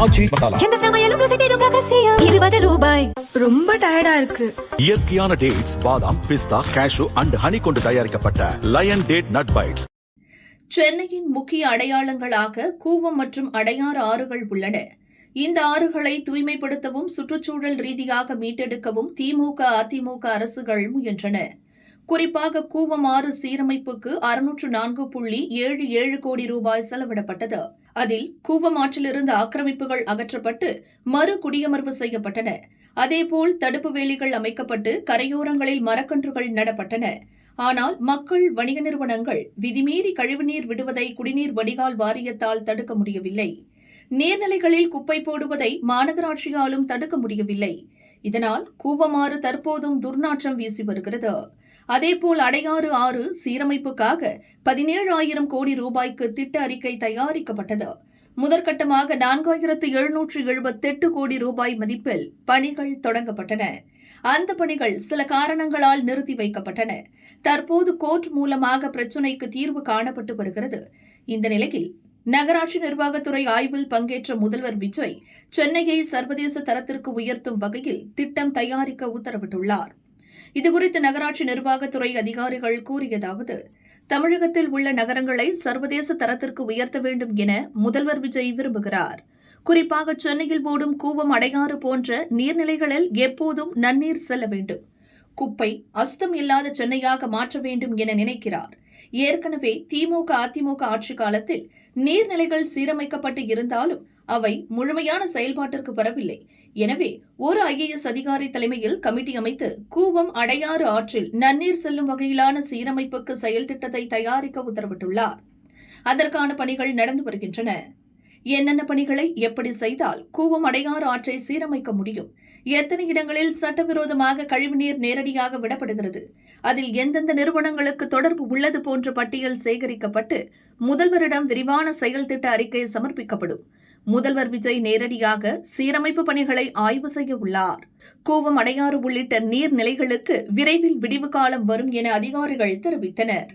ஆச்சி மசாலா. எந்த சமையலும் ருசி தேடும் ரகசியம். 20 ரூபாய். ரொம்ப டயர்டா இருக்கு. இயற்கையான டேட்ஸ், பாதாம், பிஸ்தா, கேஷு அண்ட் ஹனி கொண்டு தயாரிக்கப்பட்ட லயன் டேட் நட் பைட்ஸ். சென்னையின் முக்கிய அடையாளங்களாக கூவம் மற்றும் அடையாறு ஆறுகள் உள்ளன. இந்த ஆறுகளை தூய்மைப்படுத்தவும் சுற்றுச்சூழல் ரீதியாக மீட்டெடுக்கவும் திமுக, அதிமுக அரசுகள் முயன்றன. குறிப்பாக கூவம் ஆறு சீரமைப்புக்கு 604.77 கோடி ரூபாய் செலவிடப்பட்டது. அதில் கூவம் ஆற்றிலிருந்து ஆக்கிரமிப்புகள் அகற்றப்பட்டு மறு குடியமர்வு செய்யப்பட்டன. அதேபோல் தடுப்பு வேலிகள் அமைக்கப்பட்டு கரையோரங்களில் மரக்கன்றுகள் நடப்பட்டன. ஆனால் மக்கள், வணிக நிறுவனங்கள் விதிமீறி கழிவுநீர் விடுவதை குடிநீர் வடிகால் வாரியத்தால் தடுக்க முடியவில்லை. நீர்நிலைகளில் குப்பை போடுவதை மாநகராட்சியாலும் தடுக்க முடியவில்லை. இதனால் கூவமாறு தற்போதும் துர்நாற்றம் வீசி வருகிறது. அதேபோல் அடையாறு ஆறு சீரமைப்புக்காக 17,000 கோடி ரூபாய்க்கு திட்ட அறிக்கை தயாரிக்கப்பட்டது. முதற்கட்டமாக 4,778 கோடி ரூபாய் மதிப்பில் பணிகள் தொடங்கப்பட்டன. அந்த பணிகள் சில காரணங்களால் நிறுத்தி வைக்கப்பட்டன. தற்போது கோர்ட் மூலமாக பிரச்சினைக்கு தீர்வு காணப்பட்டு வருகிறது. இந்த நிலையில் நகராட்சி நிர்வாகத்துறை ஆய்வில் பங்கேற்ற முதல்வர் விஜய் சென்னையை சர்வதேச தரத்திற்கு உயர்த்தும் வகையில் திட்டம் தயாரிக்க உத்தரவிட்டுள்ளார். இதுகுறித்து நகராட்சி நிர்வாகத்துறை அதிகாரிகள் கூறியதாவது: தமிழகத்தில் உள்ள நகரங்களை சர்வதேச தரத்திற்கு உயர்த்த வேண்டும் என முதல்வர் விஜய் விரும்புகிறார். குறிப்பாக சென்னையில் ஓடும் கூவம், அடையாறு போன்ற நீர்நிலைகளில் எப்போதும் நன்னீர் செல்ல வேண்டும். குப்பை அசுத்தம் இல்லாத சென்னையாக மாற்ற வேண்டும் என நினைக்கிறார். ஏற்கனவே திமுக, அதிமுக ஆட்சி காலத்தில் நீர்நிலைகள் சீரமைக்கப்பட்டு இருந்தாலும் அவை முழுமையான செயல்பாட்டிற்கு வரவில்லை. எனவே ஒரு IAS அதிகாரி தலைமையில் கமிட்டி அமைத்து கூவம், அடையாறு ஆற்றில் நன்னீர் செல்லும் வகையிலான சீரமைப்புக்கு செயல் திட்டத்தை தயாரிக்க உத்தரவிட்டுள்ளார். அதற்கான பணிகள் நடந்து வருகின்றன. என்னென்ன பணிகளை எப்படி செய்தால் கூவம், அடையாறு ஆற்றை சீரமைக்க முடியும், எத்தனை இடங்களில் சட்டவிரோதமாக கழிவுநீர் நேரடியாக விடப்படுகிறது, அதில் எந்தெந்த நிறுவனங்களுக்கு தொடர்பு உள்ளது போன்ற பட்டியல் சேகரிக்கப்பட்டு முதல்வரிடம் விரிவான செயல் திட்ட அறிக்கை சமர்ப்பிக்கப்படும். முதல்வர் விஜய் நேரடியாக சீரமைப்பு பணிகளை ஆய்வு செய்ய உள்ளார். கூவம், அடையாறு உள்ளிட்ட நீர்நிலைகளுக்கு விரைவில் விடிவு காலம் வரும் என அதிகாரிகள் தெரிவித்தனர்.